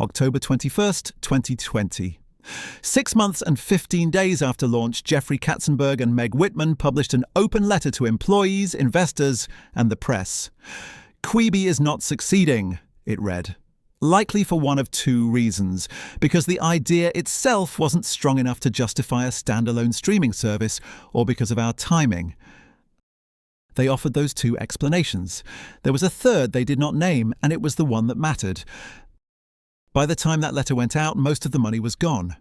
October 21st, 2020. 6 months and 15 days after launch, Jeffrey Katzenberg and Meg Whitman published an open letter to employees, investors, and the press. Quibi is not succeeding, it read. Likely for one of two reasons. Because the idea itself wasn't strong enough to justify a standalone streaming service, or because of our timing. They offered those two explanations. There was a third they did not name, and it was the one that mattered. By the time that letter went out, most of the money was gone.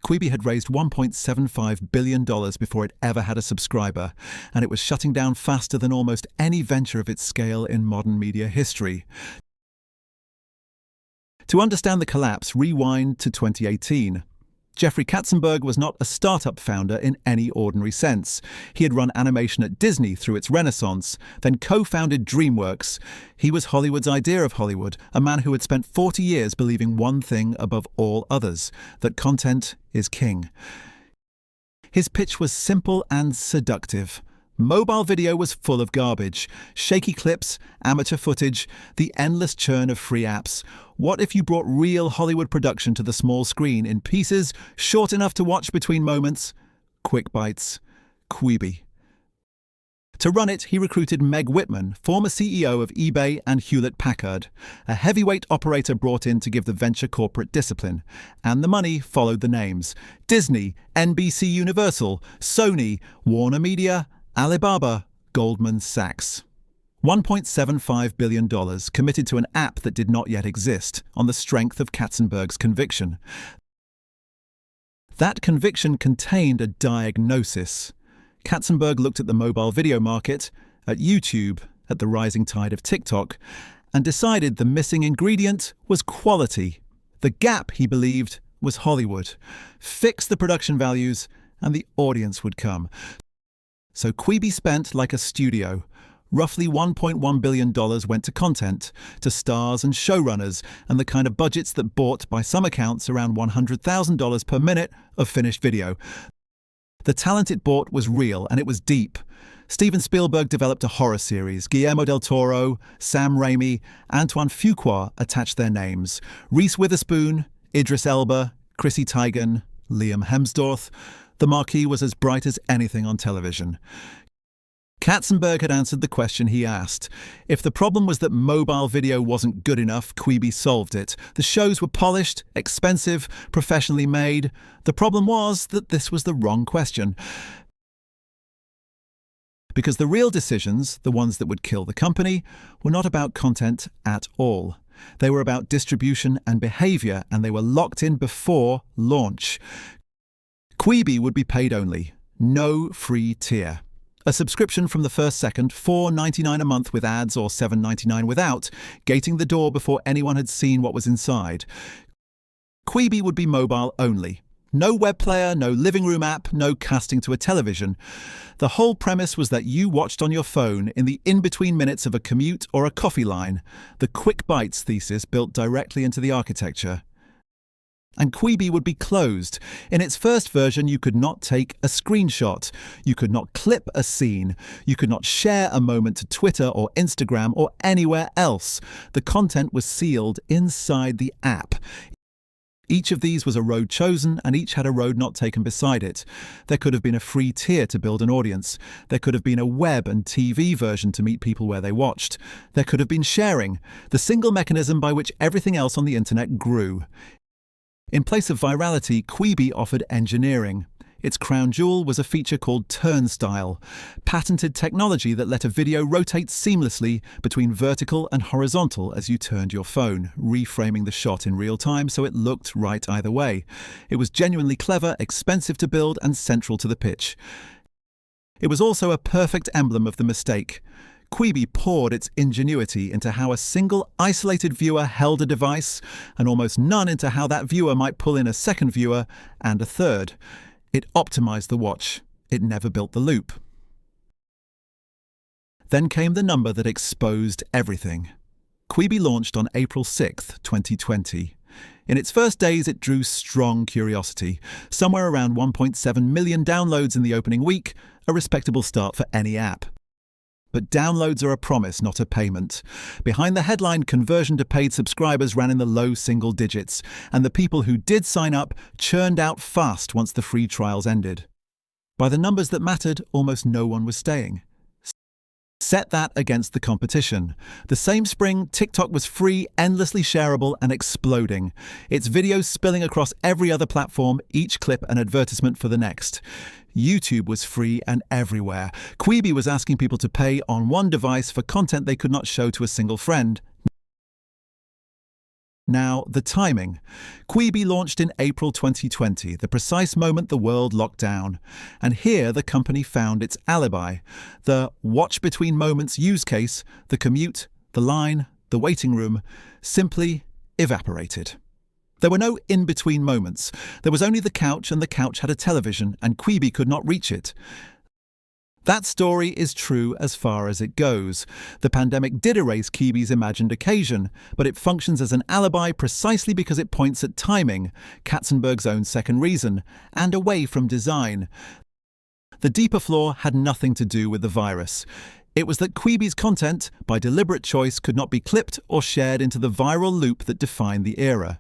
Quibi had raised $1.75 billion before it ever had a subscriber, and it was shutting down faster than almost any venture of its scale in modern media history. To understand the collapse, rewind to 2018. Jeffrey Katzenberg was not a startup founder in any ordinary sense. He had run animation at Disney through its renaissance, then co-founded DreamWorks. He was Hollywood's idea of Hollywood, a man who had spent 40 years believing one thing above all others, that content is king. His pitch was simple and seductive. Mobile video was full of garbage, shaky clips, amateur footage, the endless churn of free apps. What if you brought real Hollywood production to the small screen in pieces, short enough to watch between moments? Quick bites. Quibi. To run it, he recruited Meg Whitman, former CEO of eBay and Hewlett-Packard, a heavyweight operator brought in to give the venture corporate discipline. And the money followed the names. Disney, NBC Universal, Sony, Warner Media, Alibaba, Goldman Sachs. $1.75 billion committed to an app that did not yet exist, on the strength of Katzenberg's conviction. That conviction contained a diagnosis. Katzenberg looked at the mobile video market, at YouTube, at the rising tide of TikTok, and decided the missing ingredient was quality. The gap, he believed, was Hollywood. Fix the production values, and the audience would come. So Quibi spent like a studio. Roughly $1.1 billion went to content, to stars and showrunners, and the kind of budgets that bought, by some accounts, around $100,000 per minute of finished video. The talent it bought was real, and it was deep. Steven Spielberg developed a horror series. Guillermo del Toro, Sam Raimi, Antoine Fuqua attached their names. Reese Witherspoon, Idris Elba, Chrissy Teigen, Liam Hemsworth. The marquee was as bright as anything on television. Katzenberg had answered the question he asked. If the problem was that mobile video wasn't good enough, Quibi solved it. The shows were polished, expensive, professionally made. The problem was that this was the wrong question. Because the real decisions, the ones that would kill the company, were not about content at all. They were about distribution and behavior, and they were locked in before launch. Quibi would be paid only. No free tier. A subscription from the first second, $4.99 a month with ads or $7.99 without, gating the door before anyone had seen what was inside. Quibi would be mobile only. No web player, no living room app, no casting to a television. The whole premise was that you watched on your phone in the in-between minutes of a commute or a coffee line. The quick bites thesis built directly into the architecture. And Quibi would be closed. In its first version, you could not take a screenshot. You could not clip a scene. You could not share a moment to Twitter or Instagram or anywhere else. The content was sealed inside the app. Each of these was a road chosen, and each had a road not taken beside it. There could have been a free tier to build an audience. There could have been a web and TV version to meet people where they watched. There could have been sharing, the single mechanism by which everything else on the internet grew. In place of virality, Quibi offered engineering. Its crown jewel was a feature called Turnstile, patented technology that let a video rotate seamlessly between vertical and horizontal as you turned your phone, reframing the shot in real time so it looked right either way. It was genuinely clever, expensive to build, and central to the pitch. It was also a perfect emblem of the mistake. Quibi poured its ingenuity into how a single isolated viewer held a device, and almost none into how that viewer might pull in a second viewer and a third. It optimized the watch. It never built the loop. Then came the number that exposed everything. Quibi launched on April 6, 2020. In its first days, it drew strong curiosity. Somewhere around 1.7 million downloads in the opening week, a respectable start for any app. but downloads are a promise, not a payment. Behind the headline, conversion to paid subscribers ran in the low single digits, and the people who did sign up churned out fast once the free trials ended. By the numbers that mattered, almost no one was staying. Set that against the competition. The same spring, TikTok was free, endlessly shareable, and exploding. Its videos spilling across every other platform, each clip an advertisement for the next. YouTube was free and everywhere. Quibi was asking people to pay on one device for content they could not show to a single friend. Now, the timing. Quibi launched in April 2020, the precise moment the world locked down. And here the company found its alibi. The watch between moments use case, the commute, the line, the waiting room, simply evaporated. There were no in-between moments. There was only the couch, and the couch had a television, and Quibi could not reach it. That story is true as far as it goes. The pandemic did erase Quibi's imagined occasion, but it functions as an alibi precisely because it points at timing, Katzenberg's own second reason, and away from design. The deeper flaw had nothing to do with the virus. It was that Quibi's content, by deliberate choice, could not be clipped or shared into the viral loop that defined the era.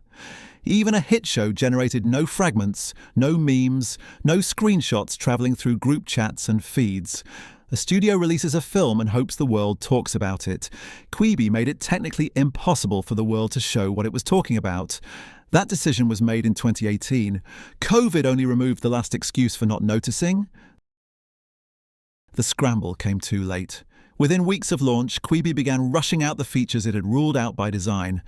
Even a hit show generated no fragments, no memes, no screenshots traveling through group chats and feeds. A studio releases a film and hopes the world talks about it. Quibi made it technically impossible for the world to show what it was talking about. That decision was made in 2018. COVID only removed the last excuse for not noticing. The scramble came too late. Within weeks of launch, Quibi began rushing out the features it had ruled out by design.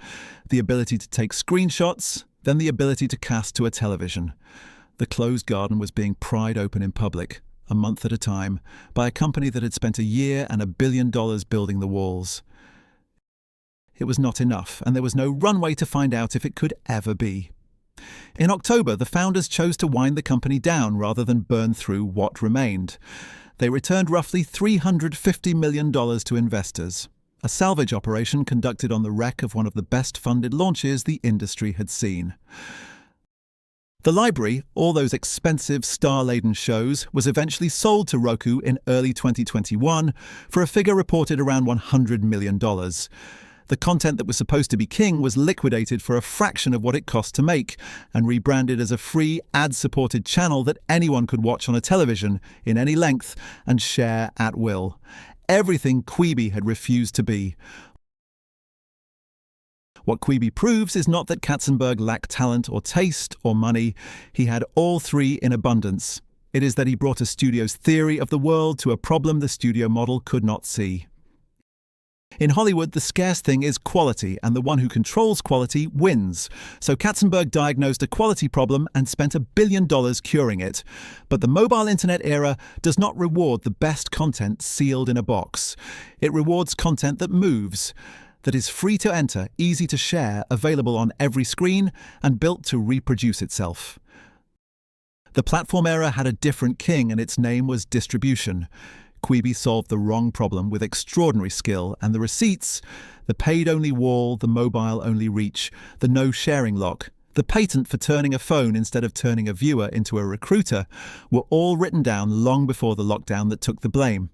The ability to take screenshots, then the ability to cast to a television. The closed garden was being pried open in public, a month at a time, by a company that had spent a year and $1 billion building the walls. It was not enough, and there was no runway to find out if it could ever be. In October, the founders chose to wind the company down rather than burn through what remained. They returned roughly $350 million to investors, a salvage operation conducted on the wreck of one of the best-funded launches the industry had seen. The library, all those expensive, star-laden shows, was eventually sold to Roku in early 2021 for a figure reported around $100 million. The content that was supposed to be king was liquidated for a fraction of what it cost to make and rebranded as a free, ad-supported channel that anyone could watch on a television in any length and share at will. Everything Quibi had refused to be. What Quibi proves is not that Katzenberg lacked talent or taste or money. He had all three in abundance. It is that he brought a studio's theory of the world to a problem the studio model could not see. In Hollywood, the scarce thing is quality, and the one who controls quality wins. So Katzenberg diagnosed a quality problem and spent $1 billion curing it. But the mobile internet era does not reward the best content sealed in a box. It rewards content that moves, that is free to enter, easy to share, available on every screen, and built to reproduce itself. The platform era had a different king, and its name was distribution. Quibi solved the wrong problem with extraordinary skill, and the receipts, the paid-only wall, the mobile-only reach, the no-sharing lock, the patent for turning a phone instead of turning a viewer into a recruiter, were all written down long before the lockdown that took the blame.